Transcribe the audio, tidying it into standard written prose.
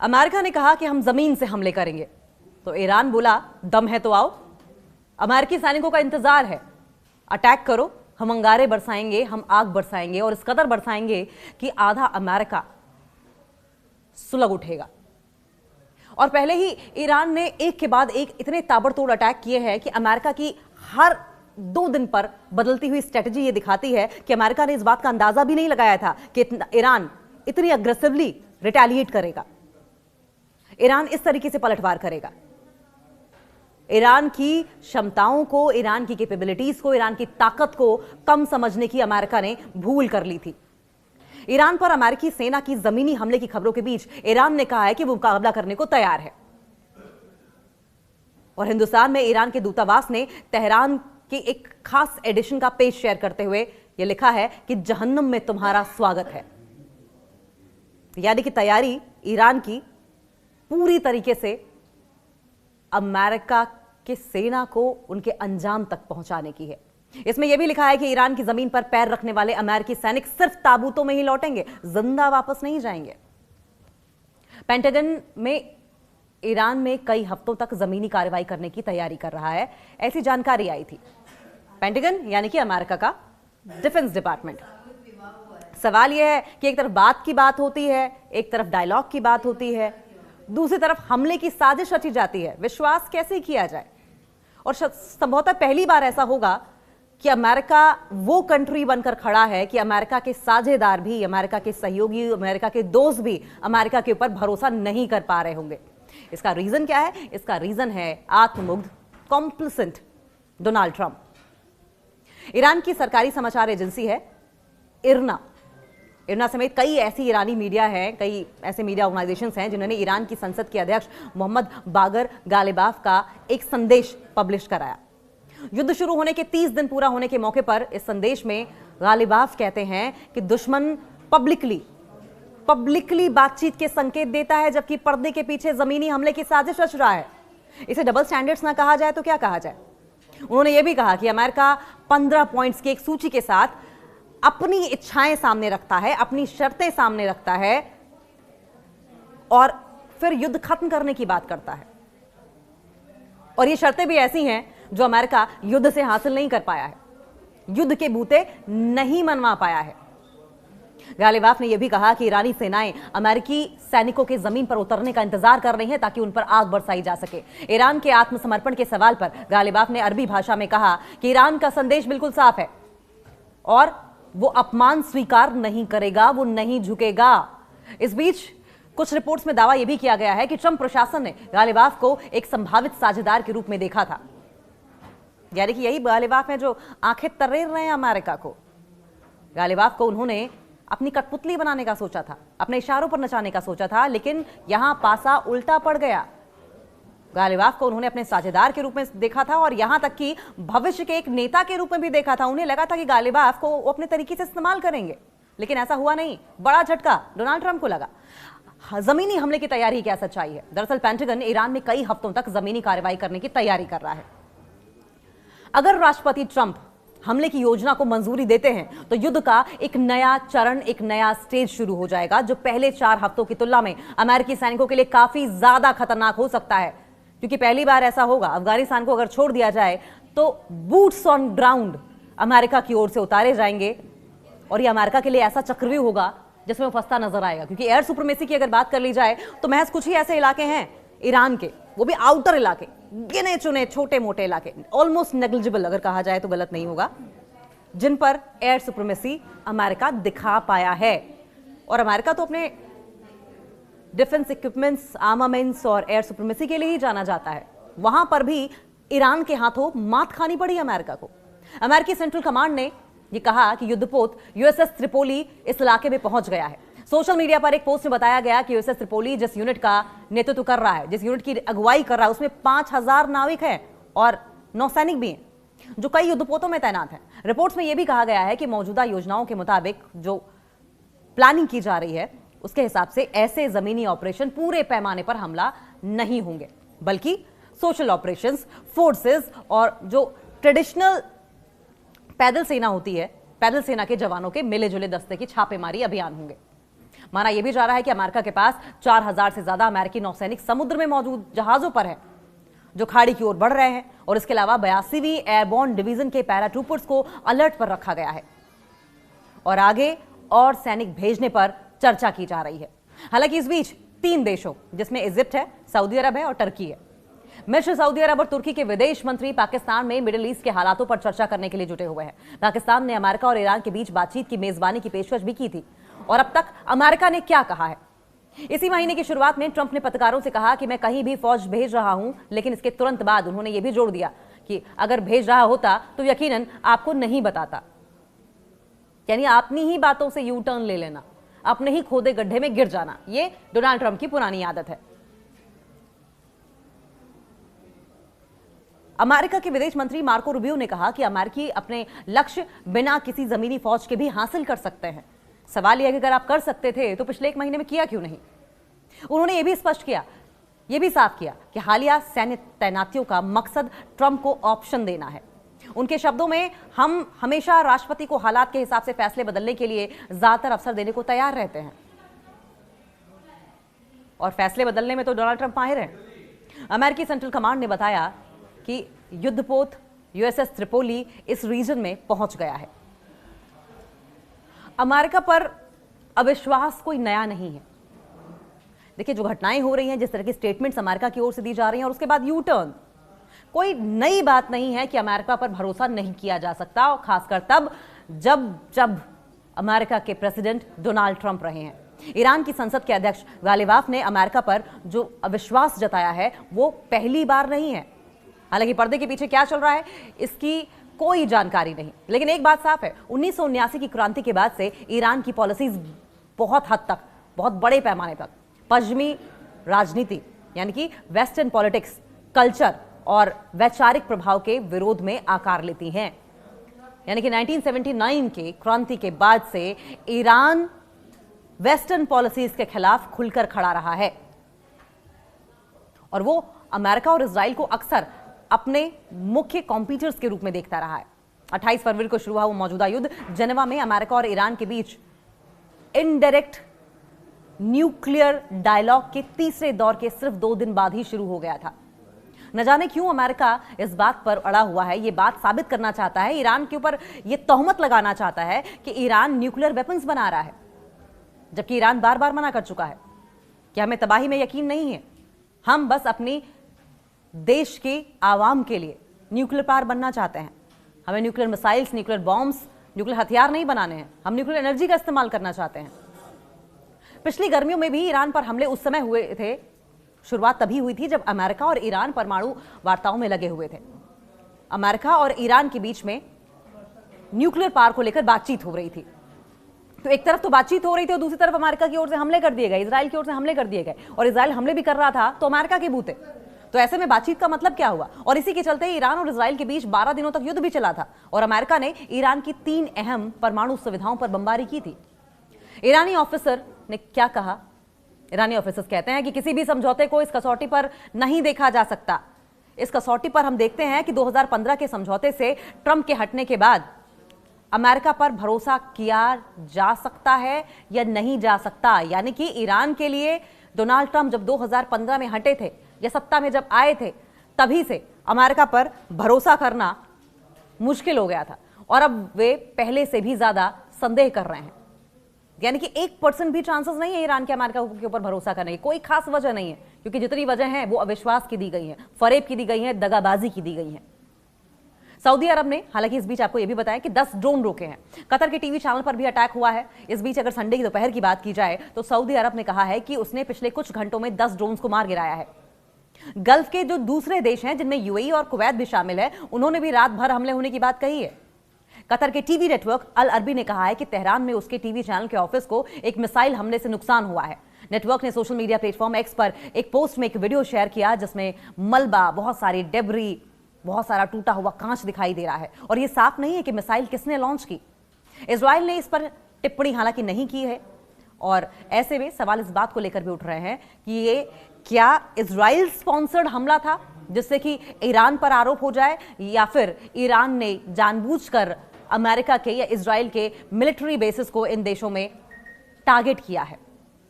America ने कहा कि हम जमीन से हमले करेंगे, तो ईरान बोला दम है तो आओ। अमेरिकी सैनिकों का इंतजार है, अटैक करो, हम अंगारे बरसाएंगे, हम आग बरसाएंगे और इस कदर बरसाएंगे कि आधा अमेरिका सुलग उठेगा। और पहले ही ईरान ने एक के बाद एक इतने ताबड़तोड़ अटैक किए हैं कि अमेरिका की हर 2 दिन पर बदलती हुई स्ट्रेटजी ये दिखाती है कि अमेरिका ने इस बात का अंदाजा भी नहीं लगाया था कि ईरान इतनी अग्रेसिवली रिटेलिएट करेगा, ईरान इस तरीके से पलटवार करेगा। ईरान की क्षमताओं को, ईरान की कैपेबिलिटीज को, ईरान की ताकत को कम समझने की अमेरिका ने भूल कर ली थी। ईरान पर अमेरिकी सेना की जमीनी हमले की खबरों के बीच ईरान ने कहा है कि वो मुकाबला करने को तैयार है। और हिंदुस्तान में ईरान के दूतावास ने तेहरान की एक खास एडिशन का पेज शेयर करते हुए यह लिखा है कि जहन्नुम में तुम्हारा स्वागत है। यानी कि तैयारी ईरान की पूरी तरीके से अमेरिका के सेना को उनके अंजाम तक पहुंचाने की है। इसमें यह भी लिखा है कि ईरान की जमीन पर पैर रखने वाले अमेरिकी सैनिक सिर्फ ताबूतों में ही लौटेंगे, जिंदा वापस नहीं जाएंगे। पेंटागन में ईरान में कई हफ्तों तक जमीनी कार्रवाई करने की तैयारी कर रहा है, ऐसी जानकारी आई थी। पेंटागन यानी कि अमेरिका का डिफेंस डिपार्टमेंट। सवाल यह है कि एक तरफ बात की बात होती है, एक तरफ डायलॉग की बात होती है, दूसरी तरफ हमले की साजिश रची जाती है। विश्वास कैसे किया जाए? और संभवतः पहली बार ऐसा होगा कि अमेरिका वो कंट्री बनकर खड़ा है कि अमेरिका के साझेदार भी, अमेरिका के सहयोगी, अमेरिका के दोस्त भी अमेरिका के ऊपर भरोसा नहीं कर पा रहे होंगे। इसका रीजन क्या है? इसका रीजन है आत्ममुग्ध, कॉम्प्लिसेंट डोनाल्ड ट्रंप। ईरान की सरकारी समाचार एजेंसी है इरना समेत कई ऐसी ईरानी मीडिया हैं, कई ऐसे मीडिया ऑर्गेनाइजेशंस हैं जिन्होंने ईरान की संसद के अध्यक्ष मोहम्मद बागर गालिबाफ का एक संदेश पब्लिश कराया। युद्ध शुरू होने के 30 दिन पूरा होने के मौके पर इस संदेश में गालिबाफ कहते हैं कि दुश्मन पब्लिकली बातचीत के संकेत देता है, जबकि पर्दे के पीछे जमीनी हमले की साजिश रच रहा है। इसे डबल स्टैंडर्ड्स ना कहा जाए तो क्या कहा जाए? उन्होंने यह भी कहा कि अमेरिका 15 पॉइंट्स की एक सूची के साथ अपनी इच्छाएं सामने रखता है, अपनी शर्तें सामने रखता है और फिर युद्ध खत्म करने की बात करता है। और ये शर्तें भी ऐसी हैं जो अमेरिका युद्ध से हासिल नहीं कर पाया है, युद्ध के बूते नहीं मनवा पाया है। गालिबाफ ने यह भी कहा कि ईरानी सेनाएं अमेरिकी सैनिकों के जमीन पर उतरने का इंतजार कर रही हैं ताकि उन पर आग बरसाई जा सके। ईरान के आत्मसमर्पण के सवाल पर गालिबाफ ने अरबी भाषा में कहा कि ईरान का संदेश बिल्कुल साफ है और वो अपमान स्वीकार नहीं करेगा, वो नहीं झुकेगा। इस बीच कुछ रिपोर्ट्स में दावा यह भी किया गया है कि ट्रंप प्रशासन ने गालिबाफ को एक संभावित साझेदार के रूप में देखा था। यानी कि यही गालिबाफ है जो आंखें तरेर रहे हैं अमेरिका को। गालिबाफ को उन्होंने अपनी कठपुतली बनाने का सोचा था, अपने इशारों पर नचाने का सोचा था, लेकिन यहां पासा उल्टा पड़ गया। गालिबाफ को उन्होंने अपने साझेदार के रूप में देखा था और यहां तक कि भविष्य के एक नेता के रूप में भी देखा था। उन्हें लगा था कि गालिबाफ को वो अपने तरीके से इस्तेमाल करेंगे, लेकिन ऐसा हुआ नहीं। बड़ा झटका डोनाल्ड ट्रंप को लगा। जमीनी हमले की तैयारी क्या सच्चाई है? दरअसल पेंटागन ईरान में कई हफ्तों तक जमीनी कार्रवाई करने की तैयारी कर रहा है। अगर राष्ट्रपति ट्रंप हमले की योजना को मंजूरी देते हैं तो युद्ध का एक नया चरण, एक नया स्टेज शुरू हो जाएगा, जो पहले 4 हफ्तों की तुलना में अमेरिकी सैनिकों के लिए काफी ज्यादा खतरनाक हो सकता है। क्योंकि पहली बार ऐसा होगा, अफगानिस्तान को अगर छोड़ दिया जाए तो बूट्स ऑन ग्राउंड अमेरिका की ओर से उतारे जाएंगे और यह अमेरिका के लिए ऐसा चक्रव्यूह होगा जिसमें वो फंसता नजर आएगा। क्योंकि एयर सुप्रीमेसी की अगर बात कर ली जाए तो महज कुछ ही ऐसे इलाके हैं ईरान के, वो भी आउटर इलाके, गिने चुने छोटे मोटे इलाके, ऑलमोस्ट नेग्लिजिबल अगर कहा जाए तो गलत नहीं होगा, जिन पर एयर सुप्रीमेसी अमेरिका दिखा पाया है। और अमेरिका तो अपने डिफेंस इक्विपमेंट्स, आर्मामेंट्स और एयर सुप्रीमेसी के लिए ही जाना जाता है। वहां पर भी ईरान के हाथों मात खानी पड़ी अमेरिका को। अमेरिकी सेंट्रल कमांड ने यह कहा कि युद्धपोत यूएसएस त्रिपोली इस इलाके में पहुंच गया है। सोशल मीडिया पर एक पोस्ट में बताया गया कि यूएसएस त्रिपोली जिस यूनिट का नेतृत्व कर रहा है, जिस यूनिट की अगुवाई कर रहा है, उसमें 5000 नाविक हैं और नौसैनिक भी हैं जो कई युद्धपोतों में तैनात हैं। रिपोर्ट्स में यह भी कहा गया है कि मौजूदा योजनाओं के मुताबिक जो प्लानिंग की जा रही है उसके हिसाब से ऐसे जमीनी ऑपरेशन पूरे पैमाने पर हमला नहीं होंगे, बल्कि सोशल ऑपरेशंस, फोर्सेस और जो ट्रेडिशनल पैदल सेना होती है, पैदल सेना के जवानों के मिले जुले दस्ते की छापेमारी अभियान होंगे। माना यह भी जा रहा है कि अमेरिका के पास 4000 से ज्यादा अमेरिकी नौसैनिक समुद्र में मौजूद जहाजों पर हैं, जो खाड़ी की ओर बढ़ रहे हैं, और इसके अलावा 82वीं एयरबोर्न डिवीजन के पैराट्रूपर्स को अलर्ट पर रखा गया है और आगे और सैनिक भेजने पर चर्चा की जा रही है। हालांकि इस बीच 3 देशों, जिसमें इजिप्ट है, सऊदी अरब है और टर्की है, मिस्र, सऊदी अरब और तुर्की के विदेश मंत्री पाकिस्तान में मिडिल ईस्ट के हालातों पर चर्चा करने के लिए जुटे हुए हैं। पाकिस्तान ने अमेरिका और ईरान के बीच बातचीत की मेजबानी की पेशकश भी की थी। और अब तक अमेरिका ने क्या कहा है? इसी महीने की शुरुआत में ट्रंप ने पत्रकारों से कहा कि मैं कहीं भी फौज भेज रहा हूं, लेकिन इसके तुरंत बाद उन्होंने यह भी जोड़ दिया कि अगर भेज रहा होता तो यकीनन आपको नहीं बताता। यानी अपनी ही बातों से यू टर्न ले लेना, अपने ही खोदे गड्ढे में गिर जाना, यह डोनाल्ड ट्रंप की पुरानी आदत है। अमेरिका के विदेश मंत्री मार्को रूबियो ने कहा कि अमेरिकी अपने लक्ष्य बिना किसी जमीनी फौज के भी हासिल कर सकते हैं। सवाल यह है कि अगर आप कर सकते थे तो पिछले 1 महीने में किया क्यों नहीं? उन्होंने यह भी स्पष्ट किया, यह भी साफ किया कि हालिया सैन्य तैनातियों का मकसद ट्रंप को ऑप्शन देना है। उनके शब्दों में, हम हमेशा राष्ट्रपति को हालात के हिसाब से फैसले बदलने के लिए ज्यादातर अवसर देने को तैयार रहते हैं, और फैसले बदलने में तो डोनाल्ड ट्रंप माहिर हैं। अमेरिकी सेंट्रल कमांड ने बताया कि युद्धपोत यूएसएस त्रिपोली इस रीजन में पहुंच गया है। अमेरिका पर अविश्वास कोई नया नहीं है। देखिए, जो घटनाएं हो रही हैं, जिस तरह की स्टेटमेंट्स अमेरिका की ओर से दी जा रही हैं और उसके बाद यू टर्न, कोई नई बात नहीं है कि अमेरिका पर भरोसा नहीं किया जा सकता, और खासकर तब जब अमेरिका के प्रेसिडेंट डोनाल्ड ट्रंप रहे हैं। ईरान की संसद के अध्यक्ष गालिबाफ ने अमेरिका पर जो अविश्वास जताया है वो पहली बार नहीं है। हालांकि पर्दे के पीछे क्या चल रहा है इसकी कोई जानकारी नहीं, लेकिन एक बात साफ है, 1979 की क्रांति के बाद से ईरान की पॉलिसीज बहुत हद तक, बहुत बड़े पैमाने तक पश्चिमी राजनीति यानी कि वेस्टर्न पॉलिटिक्स, कल्चर और वैचारिक प्रभाव के विरोध में आकार लेती हैं। यानी कि 1979 के क्रांति के बाद से ईरान वेस्टर्न पॉलिसीज के खिलाफ खुलकर खड़ा रहा है, और वो अमेरिका और इजराइल को अक्सर अपने मुख्य कॉम्पिटिटर्स के रूप में देखता रहा है। 28 फरवरी को शुरू हुआ वो मौजूदा युद्ध जेनेवा में अमेरिका और ईरान के बीच इनडायरेक्ट न्यूक्लियर डायलॉग के तीसरे दौर के सिर्फ 2 दिन बाद ही शुरू हो गया था। न जाने क्यों अमेरिका इस बात पर अड़ा हुआ है, ये बात साबित करना चाहता है, ईरान के ऊपर ये तोहमत लगाना चाहता है कि ईरान न्यूक्लियर वेपन्स बना रहा है, जबकि ईरान बार बार मना कर चुका है कि हमें तबाही में यकीन नहीं है, हम बस अपनी देश के आवाम के लिए न्यूक्लियर पावर बनना चाहते हैं। हमें nuclear missiles, nuclear bombs, nuclear हथियार नहीं बनाने हैं, हम न्यूक्लियर एनर्जी का इस्तेमाल करना चाहते हैं। पिछली गर्मियों में भी ईरान पर हमले उस समय हुए थे, शुरुआत तभी हुई थी जब अमेरिका और ईरान परमाणु वार्ताओं में लगे हुए थे। अमेरिका और ईरान के बीच में न्यूक्लियर पावर को लेकर बातचीत हो रही थी। तो एक तरफ तो बातचीत हो रही थी और दूसरी तरफ अमेरिका की ओर से हमले कर दिए गए, इजराइल की ओर से हमले कर दिए गए, और इजराइल हमले भी कर रहा था तो अमेरिका के बूते। तो ऐसे में बातचीत का मतलब क्या हुआ? और इसी के चलते ईरान और इजराइल के बीच 12 दिनों तक युद्ध भी चला था, और अमेरिका ने ईरान की 3 अहम परमाणु सुविधाओं पर बमबारी की थी। ईरानी ऑफिसर ने क्या कहा? ईरानी ऑफिसर्स कहते हैं कि किसी भी समझौते को इस कसौटी पर नहीं देखा जा सकता। इस कसौटी पर हम देखते हैं कि 2015 के समझौते से ट्रंप के हटने के बाद अमेरिका पर भरोसा किया जा सकता है या नहीं जा सकता। यानी कि ईरान के लिए डोनाल्ड ट्रंप जब 2015 में हटे थे या सत्ता में जब आए थे, तभी से अमेरिका पर भरोसा करना मुश्किल हो गया था, और अब वे पहले से भी ज्यादा संदेह कर रहे हैं। यानी कि 1% भी चांसेस नहीं है ईरान के अमेरिका के ऊपर भरोसा करने की। कोई खास वजह नहीं है, क्योंकि जितनी वजह है वो अविश्वास की दी गई है, फरेब की दी गई है, दगाबाजी की दी गई है। सऊदी अरब ने हालांकि इस बीच आपको यह भी बताया कि 10 ड्रोन रोके हैं। कतर के टीवी चैनल पर भी अटैक हुआ है। इस बीच अगर संडे की दोपहर की बात की जाए तो सऊदी अरब ने कहा है कि उसने पिछले कुछ घंटों में 10 ड्रोन को मार गिराया है। गल्फ के जो दूसरे देश हैं, जिनमें यूएई और कुवैत भी शामिल है, उन्होंने भी रात भर हमले होने की बात कही है। कतर के टीवी नेटवर्क अल अरबी ने कहा है कि तेहरान में उसके टीवी चैनल के ऑफिस को एक मिसाइल हमले से नुकसान हुआ है। नेटवर्क ने सोशल मीडिया प्लेटफॉर्म एक्स पर एक पोस्ट में एक वीडियो शेयर किया जिसमें मलबा, बहुत सारी डेब्री, बहुत सारा टूटा हुआ कांच दिखाई दे रहा है, और यह साफ नहीं है कि मिसाइल किसने लॉन्च की। इजराइल ने इस पर टिप्पणी हालांकि नहीं की है, और ऐसे में सवाल इस बात को लेकर भी उठ रहे हैं कि ये क्या इजराइल स्पॉन्सर्ड हमला था जिससे कि ईरान पर आरोप हो जाए, या फिर ईरान ने जानबूझकर अमेरिका के या इजराइल के मिलिट्री बेसिस को इन देशों में टारगेट किया है।